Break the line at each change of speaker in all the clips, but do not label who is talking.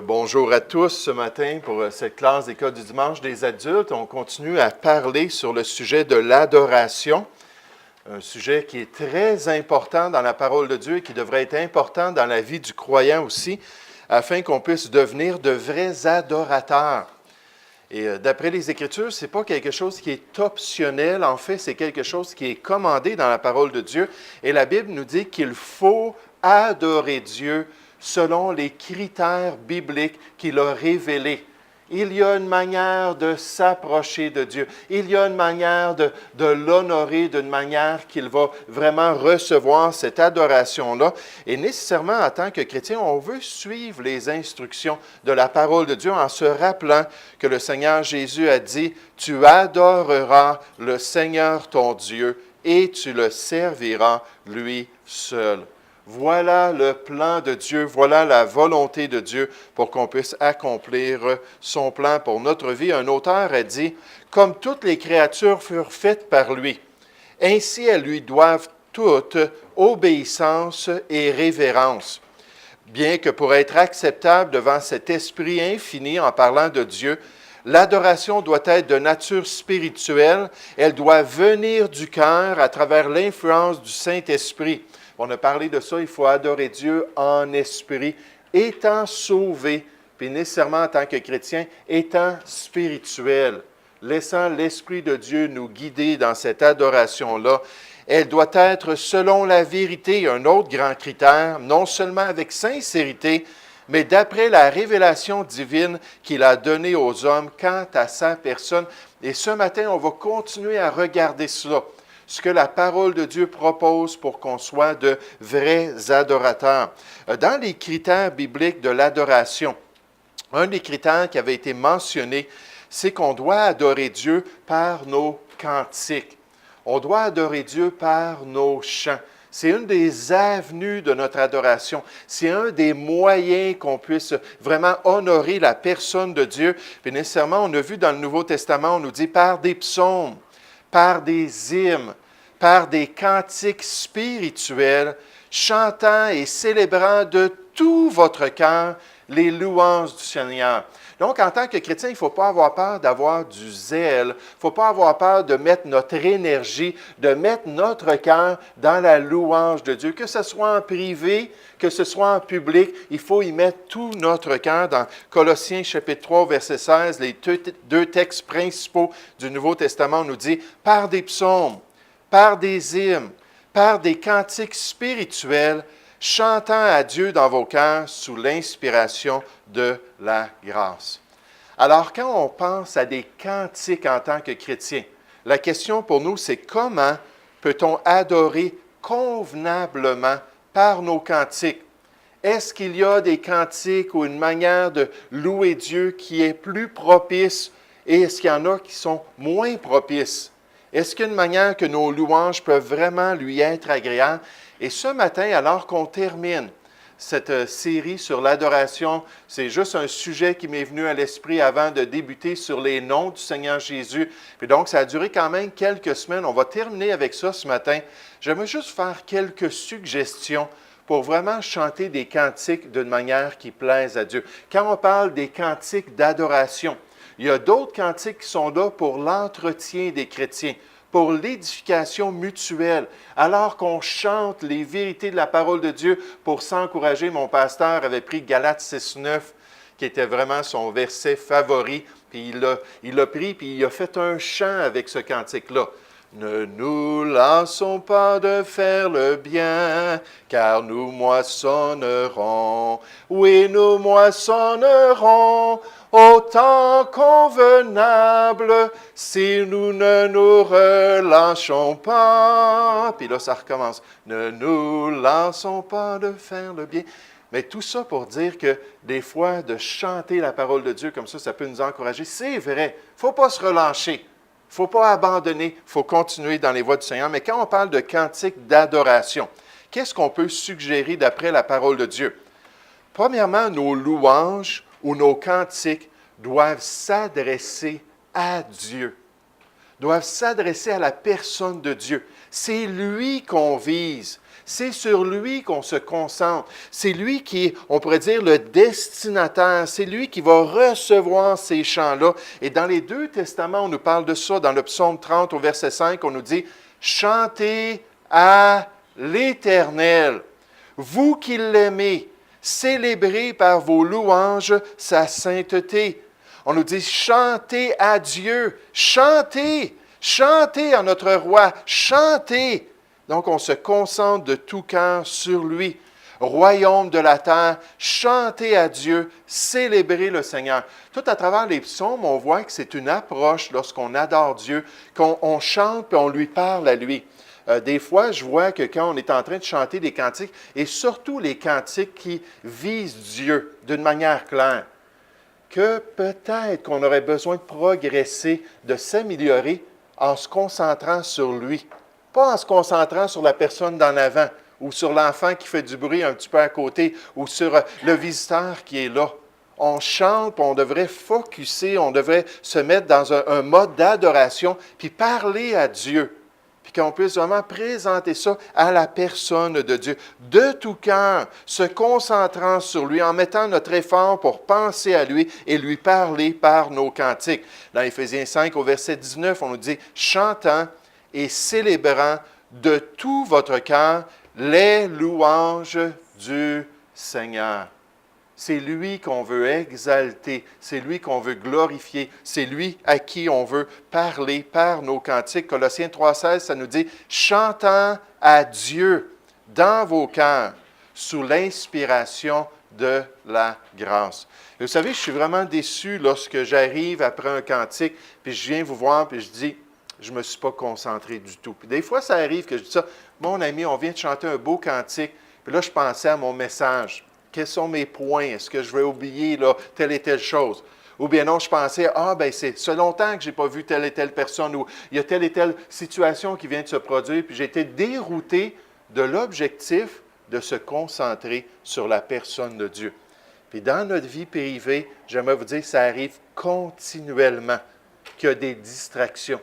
Bonjour à tous ce matin pour cette classe d'école du dimanche des adultes. On continue à parler sur le sujet de l'adoration, un sujet qui est très important dans la parole de Dieu et qui devrait être important dans la vie du croyant aussi, afin qu'on puisse devenir de vrais adorateurs. Et d'après les Écritures, ce n'est pas quelque chose qui est optionnel, en fait, c'est quelque chose qui est commandé dans la parole de Dieu. Et la Bible nous dit qu'il faut adorer Dieu selon les critères bibliques qu'il a révélés. Il y a une manière de s'approcher de Dieu. Il y a une manière de l'honorer d'une manière qu'il va vraiment recevoir cette adoration-là. Et nécessairement, en tant que chrétien, on veut suivre les instructions de la parole de Dieu en se rappelant que le Seigneur Jésus a dit « Tu adoreras le Seigneur ton Dieu et tu le serviras lui seul ». Voilà le plan de Dieu, voilà la volonté de Dieu pour qu'on puisse accomplir son plan pour notre vie. Un auteur a dit, « Comme toutes les créatures furent faites par lui, ainsi elles lui doivent toutes obéissance et révérence. Bien que pour être acceptable devant cet esprit infini en parlant de Dieu, l'adoration doit être de nature spirituelle, elle doit venir du cœur à travers l'influence du Saint-Esprit. » On a parlé de ça, il faut adorer Dieu en esprit, étant sauvé, puis nécessairement en tant que chrétien, étant spirituel, laissant l'Esprit de Dieu nous guider dans cette adoration-là. Elle doit être selon la vérité, un autre grand critère, non seulement avec sincérité, mais d'après la révélation divine qu'il a donnée aux hommes quant à sa personne. Et ce matin, on va continuer à regarder cela. Ce que la parole de Dieu propose pour qu'on soit de vrais adorateurs. Dans les critères bibliques de l'adoration, un des critères qui avait été mentionné, c'est qu'on doit adorer Dieu par nos cantiques. On doit adorer Dieu par nos chants. C'est une des avenues de notre adoration. C'est un des moyens qu'on puisse vraiment honorer la personne de Dieu. Puis nécessairement, on a vu dans le Nouveau Testament, on nous dit par des psaumes, par des hymnes, par des cantiques spirituels, chantant et célébrant de tout votre cœur les louanges du Seigneur. Donc, en tant que chrétien, il ne faut pas avoir peur d'avoir du zèle. Il ne faut pas avoir peur de mettre notre énergie, de mettre notre cœur dans la louange de Dieu. Que ce soit en privé, que ce soit en public, il faut y mettre tout notre cœur. Dans Colossiens chapitre 3, verset 16, les deux textes principaux du Nouveau Testament nous dit « Par des psaumes, par des hymnes, par des cantiques spirituels, chantant à Dieu dans vos cœurs sous l'inspiration de la grâce. » Alors, quand on pense à des cantiques en tant que chrétien, la question pour nous, c'est comment peut-on adorer convenablement par nos cantiques? Est-ce qu'il y a des cantiques ou une manière de louer Dieu qui est plus propice et est-ce qu'il y en a qui sont moins propices? Est-ce qu'il y a une manière que nos louanges peuvent vraiment lui être agréables? Et ce matin, alors qu'on termine cette série sur l'adoration, c'est juste un sujet qui m'est venu à l'esprit avant de débuter sur les noms du Seigneur Jésus. Puis donc, ça a duré quand même quelques semaines. On va terminer avec ça ce matin. J'aimerais juste faire quelques suggestions pour vraiment chanter des cantiques d'une manière qui plaise à Dieu. Quand on parle des cantiques d'adoration, il y a d'autres cantiques qui sont là pour l'entretien des chrétiens, pour l'édification mutuelle, alors qu'on chante les vérités de la parole de Dieu pour s'encourager. Mon pasteur avait pris Galates 6.9, qui était vraiment son verset favori, puis il l'a pris, puis il a fait un chant avec ce cantique-là. « Ne nous lassons pas de faire le bien, car nous moissonnerons. Oui, nous moissonnerons au temps convenable, si nous ne nous relâchons pas. » Puis là, ça recommence. « Ne nous lassons pas de faire le bien. » Mais tout ça pour dire que des fois, de chanter la parole de Dieu comme ça peut nous encourager. C'est vrai, il ne faut pas se relâcher. ne faut pas abandonner, il faut continuer dans les voies du Seigneur. Mais quand on parle de cantique d'adoration, qu'est-ce qu'on peut suggérer d'après la parole de Dieu? Premièrement, nos louanges ou nos cantiques doivent s'adresser à Dieu, doivent s'adresser à la personne de Dieu. C'est lui qu'on vise. C'est sur lui qu'on se concentre. C'est lui qui est, on pourrait dire, le destinataire. C'est lui qui va recevoir ces chants-là. Et dans les deux testaments, on nous parle de ça. Dans le psaume 30, au verset 5, on nous dit « Chantez à l'Éternel, vous qui l'aimez, célébrez par vos louanges sa sainteté. » On nous dit « Chantez à Dieu, chantez, chantez à notre roi, chantez. » Donc, on se concentre de tout cœur sur lui. Royaume de la terre, chantez à Dieu, célébrez le Seigneur. Tout à travers les psaumes, on voit que c'est une approche lorsqu'on adore Dieu, qu'on chante et on lui parle à lui. Des fois, je vois que quand on est en train de chanter des cantiques, et surtout les cantiques qui visent Dieu d'une manière claire, que peut-être qu'on aurait besoin de progresser, de s'améliorer en se concentrant sur lui. Pas en se concentrant sur la personne d'en avant ou sur l'enfant qui fait du bruit un petit peu à côté ou sur le visiteur qui est là. On chante, puis on devrait focusser, on devrait se mettre dans un mode d'adoration, puis parler à Dieu, puis qu'on puisse vraiment présenter ça à la personne de Dieu, de tout cœur, se concentrant sur lui, en mettant notre effort pour penser à lui et lui parler par nos cantiques. Dans Éphésiens 5, au verset 19, on nous dit « Chantant et célébrant de tout votre cœur les louanges du Seigneur. » C'est lui qu'on veut exalter, c'est lui qu'on veut glorifier, c'est lui à qui on veut parler par nos cantiques. Colossiens 3,16, ça nous dit « Chantant à Dieu dans vos cœurs, sous l'inspiration de la grâce. » Et vous savez, je suis vraiment déçu lorsque j'arrive après un cantique, puis je viens vous voir, puis je dis « Je ne me suis pas concentré du tout. » Puis des fois, ça arrive que je dis ça « Mon ami, on vient de chanter un beau cantique. » Puis là, je pensais à mon message. Quels sont mes points? Est-ce que je vais oublier là, telle et telle chose? Ou bien non, je pensais, c'est longtemps que je n'ai pas vu telle et telle personne, ou il y a telle et telle situation qui vient de se produire, puis j'ai été dérouté de l'objectif de se concentrer sur la personne de Dieu. Puis dans notre vie privée, j'aimerais vous dire, ça arrive continuellement qu'il y a des distractions.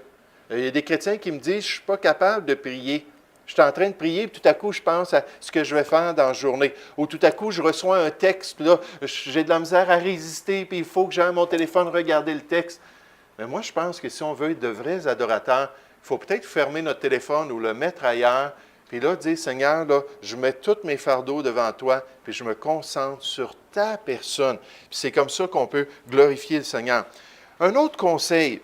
Il y a des chrétiens qui me disent, je ne suis pas capable de prier. Je suis en train de prier, puis tout à coup, je pense à ce que je vais faire dans la journée. Ou tout à coup, je reçois un texte, puis là, j'ai de la misère à résister, puis il faut que j'aille à mon téléphone regarder le texte. Mais moi, je pense que si on veut être de vrais adorateurs, il faut peut-être fermer notre téléphone ou le mettre ailleurs, puis là, dire, Seigneur, là, je mets tous mes fardeaux devant toi, puis je me concentre sur ta personne. Puis c'est comme ça qu'on peut glorifier le Seigneur. Un autre conseil,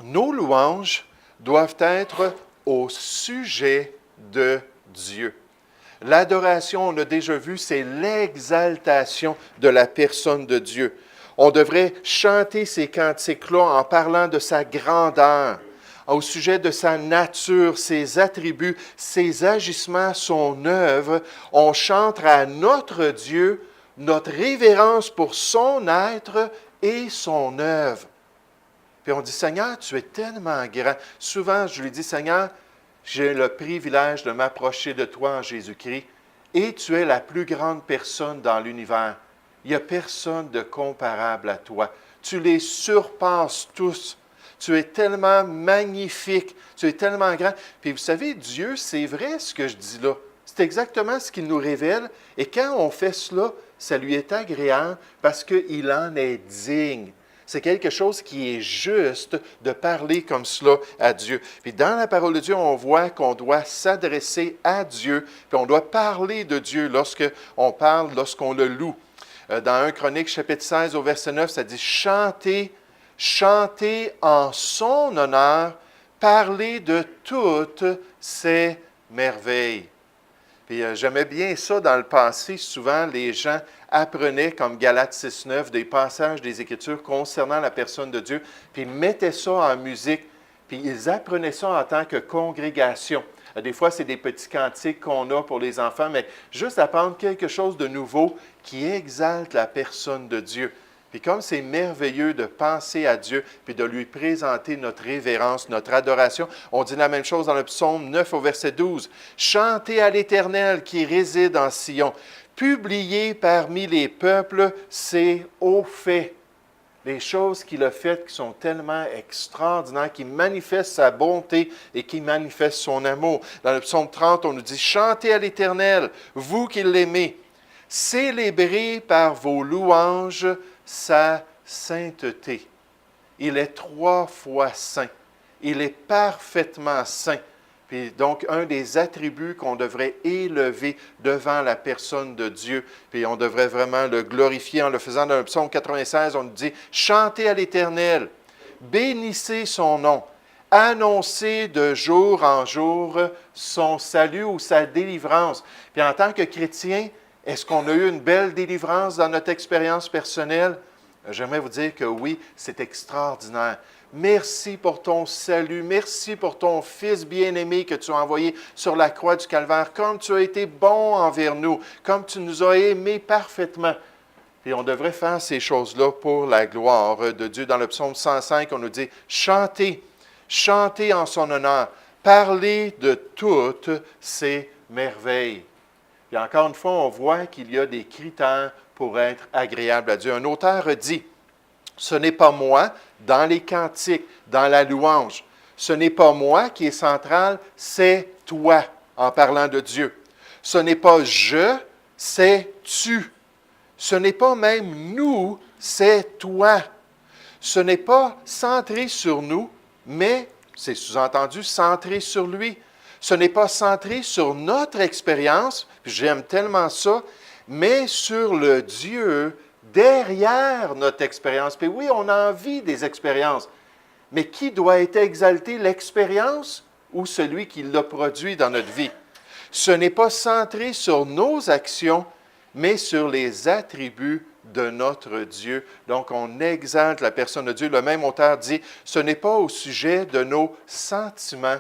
nos louanges doivent être au sujet de Dieu. L'adoration, on a déjà vu, c'est l'exaltation de la personne de Dieu. On devrait chanter ces cantiques-là en parlant de sa grandeur, au sujet de sa nature, ses attributs, ses agissements, son œuvre. On chante à notre Dieu notre révérence pour son être et son œuvre. Puis on dit, Seigneur, tu es tellement grand. Souvent, je lui dis, Seigneur, j'ai le privilège de m'approcher de toi en Jésus-Christ et tu es la plus grande personne dans l'univers. Il n'y a personne de comparable à toi. Tu les surpasses tous. Tu es tellement magnifique. Tu es tellement grand. Puis vous savez, Dieu, c'est vrai ce que je dis là. C'est exactement ce qu'il nous révèle. Et quand on fait cela, ça lui est agréable parce qu'il en est digne. C'est quelque chose qui est juste de parler comme cela à Dieu. Puis dans la parole de Dieu, on voit qu'on doit s'adresser à Dieu, puis on doit parler de Dieu lorsqu'on parle, lorsqu'on le loue. Dans 1 Chronique, chapitre 16, au verset 9, ça dit « Chantez, chantez en son honneur, parlez de toutes ses merveilles. » Puis j'aimais bien ça dans le passé. Souvent, les gens apprenaient, comme Galates 6.9, des passages des Écritures concernant la personne de Dieu, puis ils mettaient ça en musique, puis ils apprenaient ça en tant que congrégation. Des fois, c'est des petits cantiques qu'on a pour les enfants, mais juste apprendre quelque chose de nouveau qui exalte la personne de Dieu. Puis comme c'est merveilleux de penser à Dieu, puis de lui présenter notre révérence, notre adoration, on dit la même chose dans le psaume 9 au verset 12. « Chantez à l'Éternel qui réside en Sion. Publiez parmi les peuples ses hauts faits. » Les choses qu'il a faites qui sont tellement extraordinaires, qui manifestent sa bonté et qui manifestent son amour. Dans le psaume 30, on nous dit « Chantez à l'Éternel, vous qui l'aimez. Célébrez par vos louanges sa sainteté. » Il est 3 fois saint. Il est parfaitement saint. Puis donc, un des attributs qu'on devrait élever devant la personne de Dieu. Puis on devrait vraiment le glorifier en le faisant. Dans le psaume 96, on nous dit « Chantez à l'Éternel, bénissez son nom, annoncez de jour en jour son salut ou sa délivrance. » Puis en tant que chrétien, est-ce qu'on a eu une belle délivrance dans notre expérience personnelle? J'aimerais vous dire que oui, c'est extraordinaire. Merci pour ton salut. Merci pour ton Fils bien-aimé que tu as envoyé sur la croix du Calvaire. Comme tu as été bon envers nous, comme tu nous as aimés parfaitement. Et on devrait faire ces choses-là pour la gloire de Dieu. Dans le psaume 105, on nous dit « Chantez, chantez en son honneur, parlez de toutes ses merveilles. » Et encore une fois, on voit qu'il y a des critères pour être agréable à Dieu. Un auteur dit « Ce n'est pas moi dans les cantiques, dans la louange. Ce n'est pas moi qui est central, c'est toi en parlant de Dieu. Ce n'est pas je, c'est tu. Ce n'est pas même nous, c'est toi. Ce n'est pas centré sur nous, mais, c'est sous-entendu, centré sur lui. Ce n'est pas centré sur notre expérience, puis j'aime tellement ça, mais sur le Dieu derrière notre expérience. Puis oui, on a envie des expériences, mais qui doit être exalté, l'expérience ou celui qui l'a produit dans notre vie? Ce n'est pas centré sur nos actions, mais sur les attributs de notre Dieu. Donc, on exalte la personne de Dieu. Le même auteur dit, ce n'est pas au sujet de nos sentiments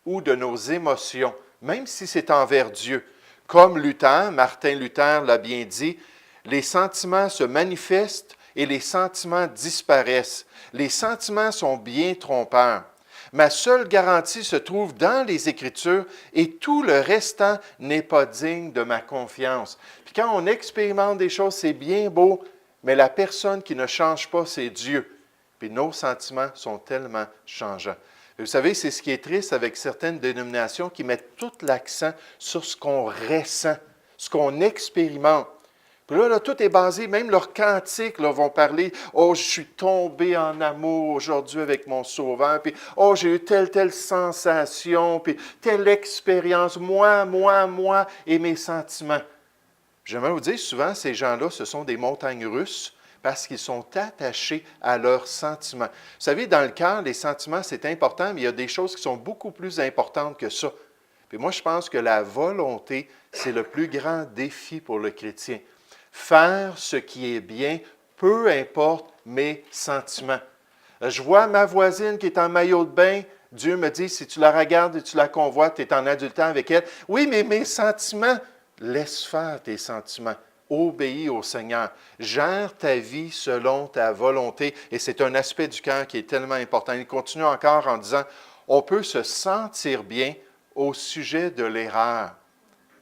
ou de nos émotions, même si c'est envers Dieu. Comme Luther, Martin Luther l'a bien dit, les sentiments se manifestent et les sentiments disparaissent. Les sentiments sont bien trompeurs. Ma seule garantie se trouve dans les Écritures et tout le restant n'est pas digne de ma confiance. Puis quand on expérimente des choses, c'est bien beau, mais la personne qui ne change pas, c'est Dieu. Puis nos sentiments sont tellement changeants. Et vous savez, c'est ce qui est triste avec certaines dénominations qui mettent tout l'accent sur ce qu'on ressent, ce qu'on expérimente. Puis là, tout est basé, même leurs cantiques vont parler « Oh, je suis tombé en amour aujourd'hui avec mon Sauveur, puis oh, j'ai eu telle sensation, puis telle expérience, moi, et mes sentiments. » J'aimerais vous dire, souvent, ces gens-là, ce sont des montagnes russes parce qu'ils sont attachés à leurs sentiments. Vous savez, dans le cœur, les sentiments, c'est important, mais il y a des choses qui sont beaucoup plus importantes que ça. Puis moi, je pense que la volonté, c'est le plus grand défi pour le chrétien. Faire ce qui est bien, peu importe mes sentiments. Je vois ma voisine qui est en maillot de bain. Dieu me dit, si tu la regardes et tu la convoites, tu es en adultère avec elle. Oui, mais mes sentiments, laisse faire tes sentiments. Obéis au Seigneur. Gère ta vie selon ta volonté. Et c'est un aspect du cœur qui est tellement important. Il continue encore en disant, on peut se sentir bien au sujet de l'erreur.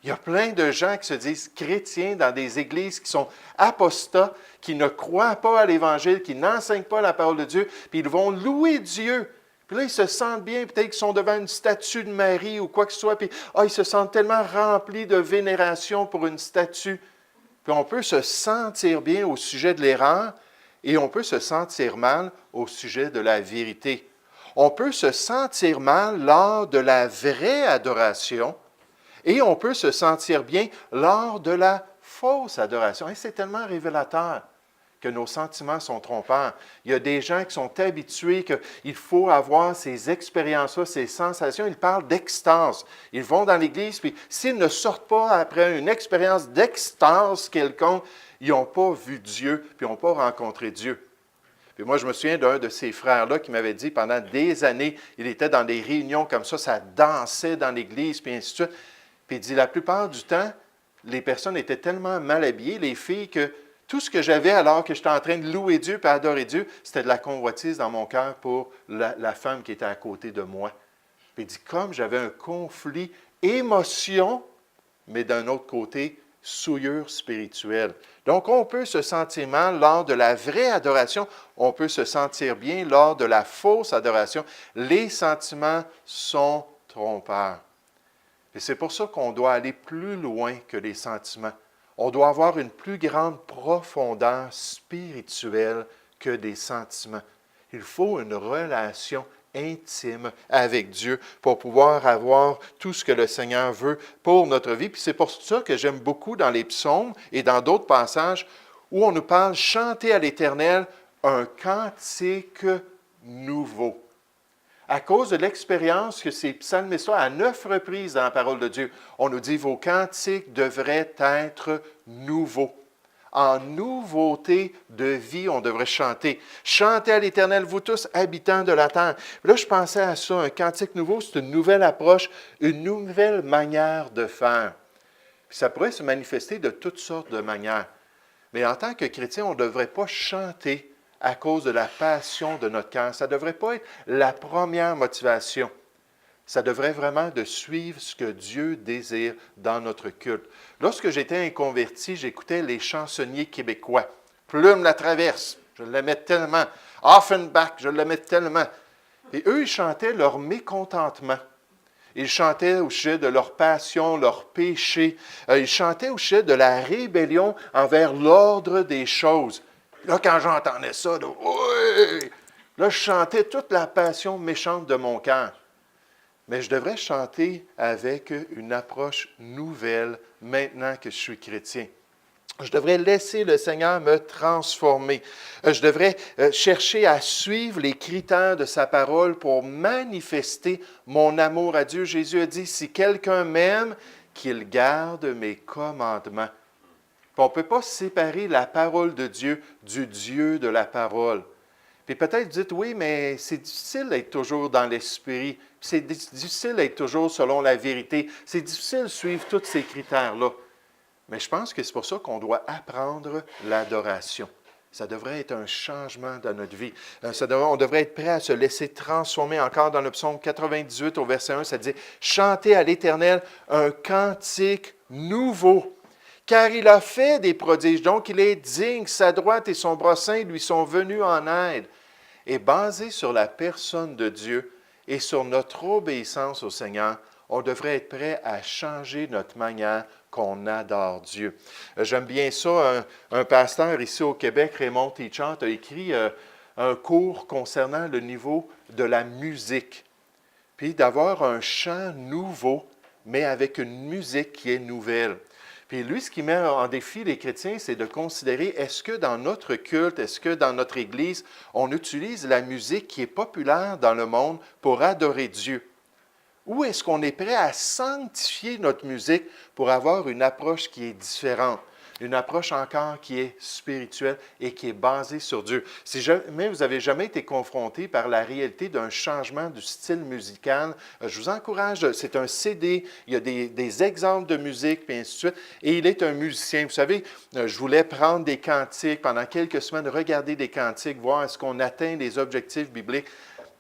Il y a plein de gens qui se disent chrétiens dans des églises qui sont apostats, qui ne croient pas à l'Évangile, qui n'enseignent pas la parole de Dieu, puis ils vont louer Dieu. Puis là, ils se sentent bien, peut-être qu'ils sont devant une statue de Marie ou quoi que ce soit, puis ils se sentent tellement remplis de vénération pour une statue. Puis on peut se sentir bien au sujet de l'erreur et on peut se sentir mal au sujet de la vérité. On peut se sentir mal lors de la vraie adoration. Et on peut se sentir bien lors de la fausse adoration. Et c'est tellement révélateur que nos sentiments sont trompeurs. Il y a des gens qui sont habitués qu'il faut avoir ces expériences-là, ces sensations. Ils parlent d'extase. Ils vont dans l'Église, puis s'ils ne sortent pas après une expérience d'extase quelconque, ils n'ont pas vu Dieu, puis ils n'ont pas rencontré Dieu. Puis moi, je me souviens d'un de ces frères-là qui m'avait dit pendant des années, il était dans des réunions comme ça dansait dans l'Église, puis ainsi de suite. Puis il dit, la plupart du temps, les personnes étaient tellement mal habillées, les filles, que Tout ce que j'avais alors que j'étais en train de louer Dieu et adorer Dieu, c'était de la convoitise dans mon cœur pour la femme qui était à côté de moi. Puis il dit, comme j'avais un conflit émotion, mais d'un autre côté, souillure spirituelle. Donc, on peut se sentir mal lors de la vraie adoration, on peut se sentir bien lors de la fausse adoration. Les sentiments sont trompeurs. Et c'est pour ça qu'on doit aller plus loin que les sentiments. On doit avoir une plus grande profondeur spirituelle que des sentiments. Il faut une relation intime avec Dieu pour pouvoir avoir tout ce que le Seigneur veut pour notre vie. Puis c'est pour ça que j'aime beaucoup dans les psaumes et dans d'autres passages où on nous parle chanter à l'Éternel un cantique nouveau. À cause de l'expérience que ces psalmistes-là, à 9 reprises dans la parole de Dieu, on nous dit vos cantiques devraient être nouveaux. En nouveauté de vie, on devrait chanter. Chantez à l'Éternel, vous tous, habitants de la terre. Là, je pensais à ça, un cantique nouveau, c'est une nouvelle approche, une nouvelle manière de faire. Puis ça pourrait se manifester de toutes sortes de manières. Mais en tant que chrétien, on ne devrait pas chanter à cause de la passion de notre cœur. Ça ne devrait pas être la première motivation. Ça devrait vraiment de suivre ce que Dieu désire dans notre culte. Lorsque j'étais inconverti, j'écoutais les chansonniers québécois. Plume la traverse, je l'aimais tellement. Offenbach, je l'aimais tellement. Et eux, ils chantaient leur mécontentement. Ils chantaient au sujet de leur passion, leur péché. Ils chantaient au sujet de la rébellion envers l'ordre des choses. Là, quand j'entendais ça, là, oui! Là, je chantais toute la passion méchante de mon cœur. Mais je devrais chanter avec une approche nouvelle maintenant que je suis chrétien. Je devrais laisser le Seigneur me transformer. Je devrais chercher à suivre les critères de sa parole pour manifester mon amour à Dieu. Jésus a dit, si quelqu'un m'aime, qu'il garde mes commandements. Puis on ne peut pas séparer la parole de Dieu du Dieu de la parole. Puis peut-être vous dites, oui, mais c'est difficile d'être toujours dans l'esprit. C'est difficile d'être toujours selon la vérité. C'est difficile de suivre tous ces critères-là. Mais je pense que c'est pour ça qu'on doit apprendre l'adoration. Ça devrait être un changement dans notre vie. On devrait être prêt à se laisser transformer. Encore dans le psaume 98 au verset 1, ça dit « Chantez à l'Éternel un cantique nouveau, car il a fait des prodiges, donc il est digne, sa droite et son bras saint lui sont venus en aide. » Et basé sur la personne de Dieu et sur notre obéissance au Seigneur, on devrait être prêt à changer notre manière qu'on adore Dieu. J'aime bien ça. Un pasteur ici au Québec, Raymond Téchant, a écrit un cours concernant le niveau de la musique. Puis d'avoir un chant nouveau, mais avec une musique qui est nouvelle. Puis lui, ce qui met en défi les chrétiens, c'est de considérer, est-ce que dans notre culte, est-ce que dans notre Église, on utilise la musique qui est populaire dans le monde pour adorer Dieu? Ou est-ce qu'on est prêt à sanctifier notre musique pour avoir une approche qui est différente, une approche encore qui est spirituelle et qui est basée sur Dieu? Si jamais vous n'avez jamais été confronté par la réalité d'un changement du style musical, je vous encourage, c'est un CD, il y a des exemples de musique, puis ainsi de suite, et il est un musicien. Vous savez, je voulais prendre des cantiques pendant quelques semaines, regarder des cantiques, voir est-ce qu'on atteint les objectifs bibliques,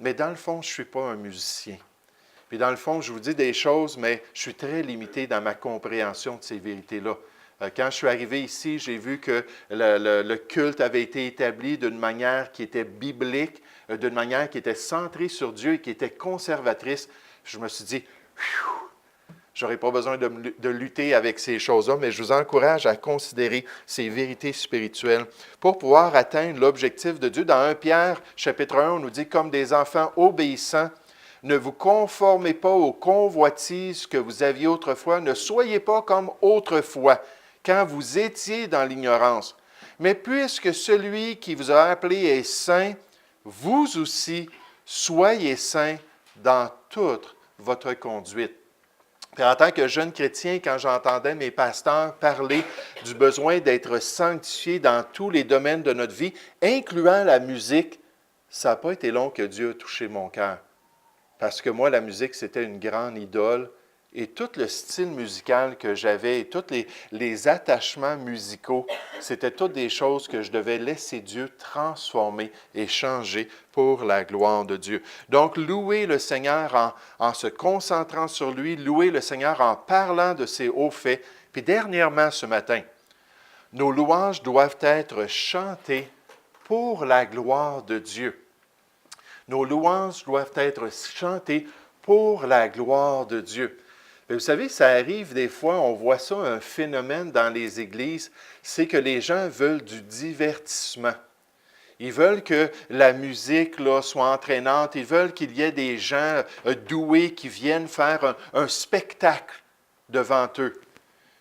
mais dans le fond, je ne suis pas un musicien. Puis dans le fond, je vous dis des choses, mais je suis très limité dans ma compréhension de ces vérités-là. Quand je suis arrivé ici, j'ai vu que le culte avait été établi d'une manière qui était biblique, d'une manière qui était centrée sur Dieu et qui était conservatrice. Je me suis dit, je n'aurais pas besoin de lutter avec ces choses-là, mais je vous encourage à considérer ces vérités spirituelles pour pouvoir atteindre l'objectif de Dieu. Dans 1 Pierre, chapitre 1, on nous dit, comme des enfants obéissants, ne vous conformez pas aux convoitises que vous aviez autrefois. Ne soyez pas comme autrefois, quand vous étiez dans l'ignorance. Mais puisque celui qui vous a appelé est saint, vous aussi, soyez saints dans toute votre conduite. Puis en tant que jeune chrétien, quand j'entendais mes pasteurs parler du besoin d'être sanctifiés dans tous les domaines de notre vie, incluant la musique, ça n'a pas été long que Dieu a touché mon cœur. Parce que moi, la musique, c'était une grande idole Et tout le style musical que j'avais et tous les attachements musicaux, c'était toutes des choses que je devais laisser Dieu transformer et changer pour la gloire de Dieu. Donc, louer le Seigneur en se concentrant sur lui, louer le Seigneur en parlant de ses hauts faits. Puis dernièrement, ce matin, nos louanges doivent être chantées pour la gloire de Dieu. Nos louanges doivent être chantées pour la gloire de Dieu. Mais vous savez, ça arrive des fois, on voit ça, un phénomène dans les églises, c'est que les gens veulent du divertissement. Ils veulent que la musique là, soit entraînante, ils veulent qu'il y ait des gens doués qui viennent faire un spectacle devant eux.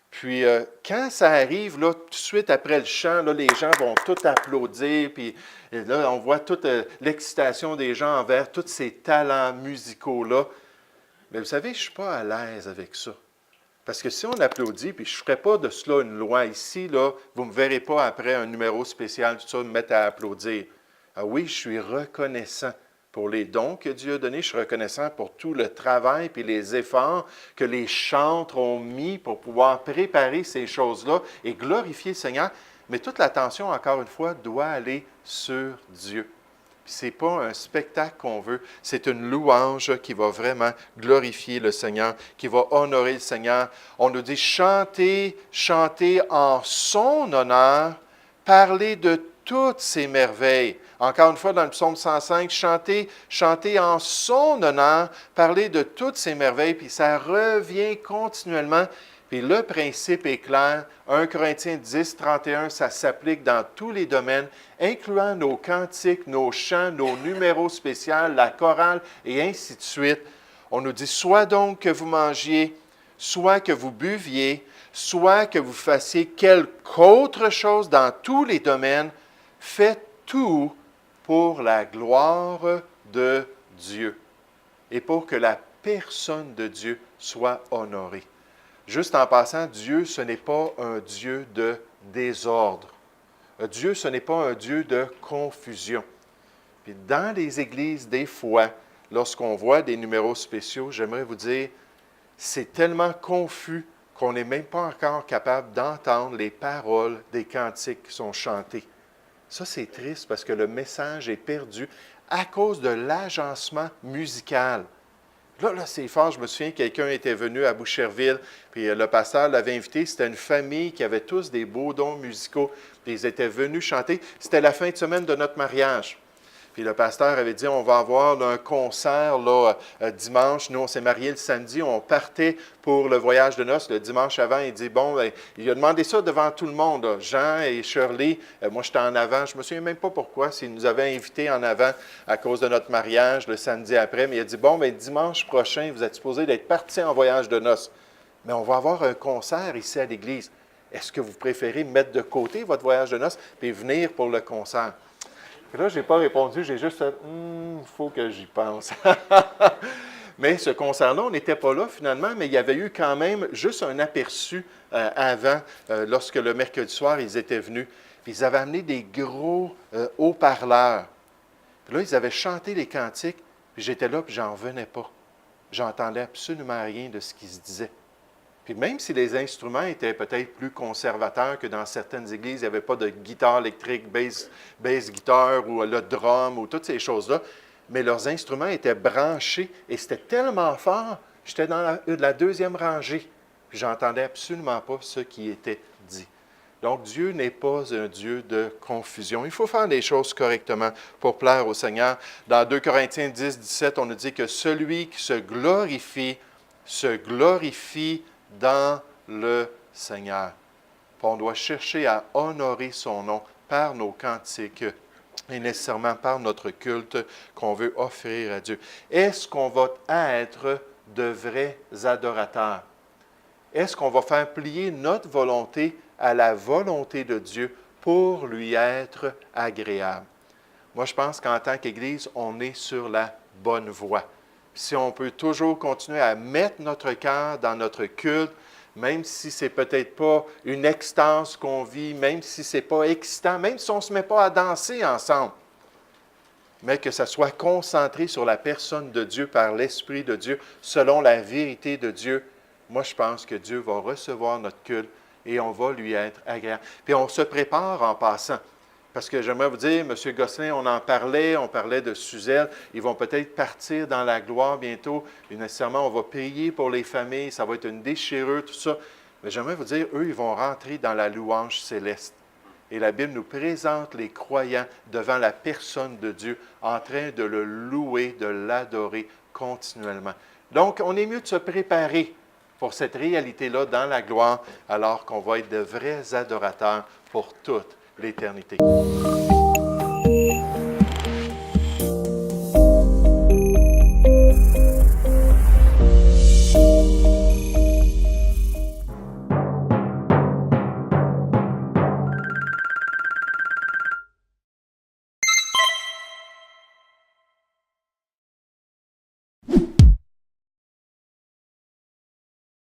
Puis, quand ça arrive, là, tout de suite après le chant, là, les gens vont tout applaudir, puis là, on voit toute l'excitation des gens envers tous ces talents musicaux-là. Mais vous savez, je ne suis pas à l'aise avec ça. Parce que si on applaudit, puis je ne ferai pas de cela une loi ici, là, vous ne me verrez pas après un numéro spécial, tout ça, me mettre à applaudir. Ah oui, je suis reconnaissant pour les dons que Dieu a donnés. Je suis reconnaissant pour tout le travail et les efforts que les chantres ont mis pour pouvoir préparer ces choses-là et glorifier le Seigneur. Mais toute l'attention, encore une fois, doit aller sur Dieu. Ce n'est pas un spectacle qu'on veut, c'est une louange qui va vraiment glorifier le Seigneur, qui va honorer le Seigneur. On nous dit chanter, chanter en son honneur, parler de toutes ses merveilles. Encore une fois, dans le psaume 105, chanter, chanter en son honneur, parler de toutes ses merveilles, puis ça revient continuellement. Puis le principe est clair. 1 Corinthiens 10, 31, ça s'applique dans tous les domaines, incluant nos cantiques, nos chants, nos numéros spéciaux, la chorale et ainsi de suite. On nous dit, soit donc que vous mangiez, soit que vous buviez, soit que vous fassiez quelque autre chose dans tous les domaines, faites tout pour la gloire de Dieu et pour que la personne de Dieu soit honorée. Juste en passant, Dieu, ce n'est pas un Dieu de désordre. Dieu, ce n'est pas un Dieu de confusion. Puis dans les églises, des fois, lorsqu'on voit des numéros spéciaux, j'aimerais vous dire, c'est tellement confus qu'on n'est même pas encore capable d'entendre les paroles des cantiques qui sont chantés. Ça, c'est triste parce que le message est perdu à cause de l'agencement musical. Là, c'est fort. Je me souviens, quelqu'un était venu à Boucherville, puis le pasteur l'avait invité. C'était une famille qui avait tous des beaux dons musicaux. Puis ils étaient venus chanter. C'était la fin de semaine de notre mariage. Puis le pasteur avait dit, on va avoir un concert là, dimanche. Nous, on s'est mariés le samedi. On partait pour le voyage de noces le dimanche avant. Il dit, bon, bien, il a demandé ça devant tout le monde. Là. Jean et Shirley, moi, j'étais en avant. Je ne me souviens même pas pourquoi, s'il nous avait invités en avant à cause de notre mariage le samedi après. Mais il a dit, bon, bien, dimanche prochain, vous êtes supposés d'être partis en voyage de noces. Mais on va avoir un concert ici à l'église. Est-ce que vous préférez mettre de côté votre voyage de noces et venir pour le concert? Et là, je n'ai pas répondu, j'ai juste fait il faut que j'y pense. Mais ce concert-là, on n'était pas là finalement, mais il y avait eu quand même juste un aperçu avant, lorsque le mercredi soir, ils étaient venus. Puis ils avaient amené des gros haut-parleurs. Puis là, ils avaient chanté les cantiques, puis j'étais là, puis j'en revenais pas. J'entendais absolument rien de ce qui se disait. Puis même si les instruments étaient peut-être plus conservateurs que dans certaines églises, il n'y avait pas de guitare électrique, bass guitare ou le drum ou toutes ces choses-là, mais leurs instruments étaient branchés et c'était tellement fort, j'étais dans la deuxième rangée, puis j'entendais absolument pas ce qui était dit. Donc Dieu n'est pas un Dieu de confusion. Il faut faire les choses correctement pour plaire au Seigneur. Dans 2 Corinthiens 10, 17, on nous dit que celui qui se glorifie dans le Seigneur. On doit chercher à honorer son nom par nos cantiques et nécessairement par notre culte qu'on veut offrir à Dieu. Est-ce qu'on va être de vrais adorateurs? Est-ce qu'on va faire plier notre volonté à la volonté de Dieu pour lui être agréable? Moi, je pense qu'en tant qu'Église, on est sur la bonne voie. Si on peut toujours continuer à mettre notre cœur dans notre culte, même si ce n'est peut-être pas une extase qu'on vit, même si ce n'est pas excitant, même si on ne se met pas à danser ensemble, mais que ça soit concentré sur la personne de Dieu par l'Esprit de Dieu, selon la vérité de Dieu, moi, je pense que Dieu va recevoir notre culte et on va lui être agréable. Puis on se prépare en passant. Parce que j'aimerais vous dire, M. Gosselin, on parlait de Suzette, ils vont peut-être partir dans la gloire bientôt, et nécessairement, on va prier pour les familles, ça va être une déchirure, tout ça. Mais j'aimerais vous dire, eux, ils vont rentrer dans la louange céleste. Et la Bible nous présente les croyants devant la personne de Dieu, en train de le louer, de l'adorer continuellement. Donc, on est mieux de se préparer pour cette réalité-là dans la gloire, alors qu'on va être de vrais adorateurs pour toute l'éternité.